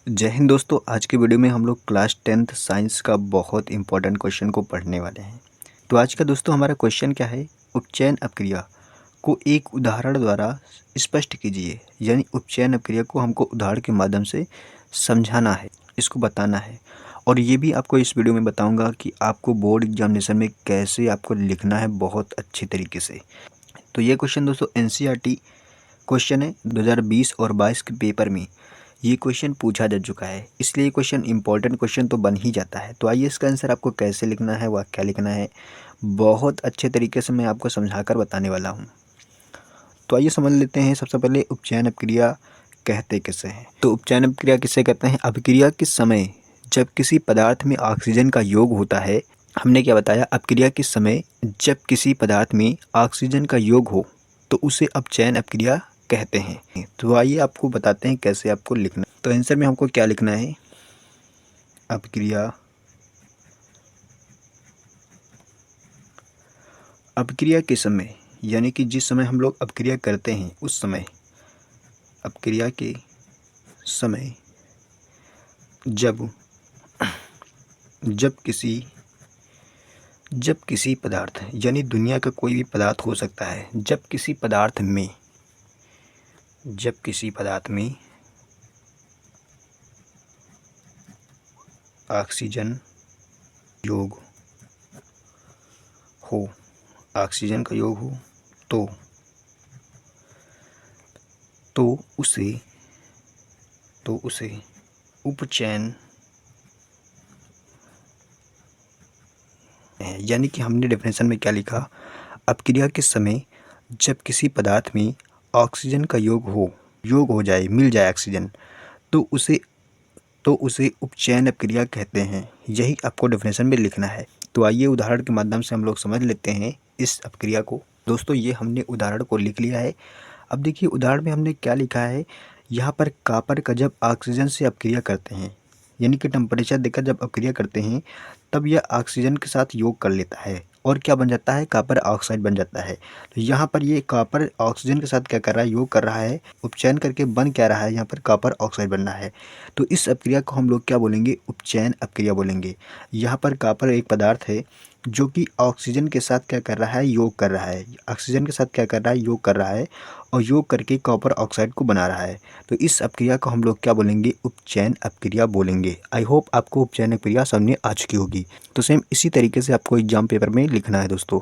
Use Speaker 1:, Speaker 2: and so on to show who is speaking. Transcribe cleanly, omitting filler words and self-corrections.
Speaker 1: जय हिंद दोस्तों। आज के वीडियो में हम लोग क्लास 10th साइंस का बहुत इंपॉर्टेंट क्वेश्चन को पढ़ने वाले हैं। तो आज का दोस्तों हमारा क्वेश्चन क्या है, उपचयन अपक्रिया को एक उदाहरण द्वारा स्पष्ट कीजिए। यानी उपचयन अपक्रिया को हमको उदाहरण के माध्यम से समझाना है, इसको बताना है। और ये भी आपको इस वीडियो में बताऊँगा कि आपको बोर्ड एग्जामिनेशन में कैसे आपको लिखना है बहुत अच्छे तरीके से। तो ये क्वेश्चन दोस्तों NCERT क्वेश्चन है। 2020 और 22 के पेपर में ये क्वेश्चन पूछा जा चुका है, इसलिए ये क्वेश्चन इंपॉर्टेंट क्वेश्चन तो बन ही जाता है। तो आइए इसका आंसर आपको कैसे लिखना है, वह क्या लिखना है, बहुत अच्छे तरीके से मैं आपको समझाकर बताने वाला हूँ। तो आइए समझ लेते हैं। सबसे पहले उपचयन अपक्रिया कहते किसे हैं। तो उपचयन अपक्रिया किसे कहते हैं? अपक्रिया किस समय जब किसी पदार्थ में ऑक्सीजन का योग होता है। हमने क्या बताया, अपक्रिया किस समय जब किसी पदार्थ में ऑक्सीजन का योग हो तो उसे अपचयन अपक्रिया कहते हैं। तो आइए आपको बताते हैं कैसे आपको लिखना। तो आंसर में हमको क्या लिखना है, अपक्रिया अपक्रिया के समय, यानी कि जिस समय हम लोग अपक्रिया करते हैं उस समय, अपक्रिया के समय जब किसी पदार्थ, यानी दुनिया का कोई भी पदार्थ हो सकता है, जब किसी पदार्थ में ऑक्सीजन योग हो, ऑक्सीजन का योग हो तो उसे उपचयन, यानी कि हमने डेफिनेशन में क्या लिखा, अपक्रिया के समय जब किसी पदार्थ में ऑक्सीजन का योग हो जाए, मिल जाए ऑक्सीजन, तो उसे उपचयन अपक्रिया कहते हैं। यही आपको डेफिनेशन में लिखना है। तो आइए उदाहरण के माध्यम से हम लोग समझ लेते हैं इस अपक्रिया को। दोस्तों ये हमने उदाहरण को लिख लिया है। अब देखिए उदाहरण में हमने क्या लिखा है, यहाँ पर कॉपर का जब ऑक्सीजन से अपक्रिया करते हैं, यानी कि टेम्परेचर देकर जब अपक्रिया करते हैं तब यह ऑक्सीजन के साथ योग कर लेता है और क्या बन जाता है, कॉपर ऑक्साइड बन जाता है। तो यहाँ पर ये कॉपर ऑक्सीजन के साथ क्या कर रहा है, योग कर रहा है, उपचयन करके बन क्या रहा है, यहाँ पर कॉपर ऑक्साइड बन रहा है। तो इस अपक्रिया को हम लोग क्या बोलेंगे, उपचयन अपक्रिया बोलेंगे। यहाँ पर कॉपर एक पदार्थ है जो कि ऑक्सीजन के साथ क्या कर रहा है, योग कर रहा है। ऑक्सीजन के साथ क्या कर रहा है, योग कर रहा है और योग करके कॉपर ऑक्साइड को बना रहा है। तो इस अपक्रिया को हम लोग क्या बोलेंगे, उपचयन अपक्रिया बोलेंगे। आई होप आपको उपचयन अपक्रिया समझ में आ चुकी होगी। तो सेम इसी तरीके से आपको एग्जाम पेपर में लिखना है दोस्तों।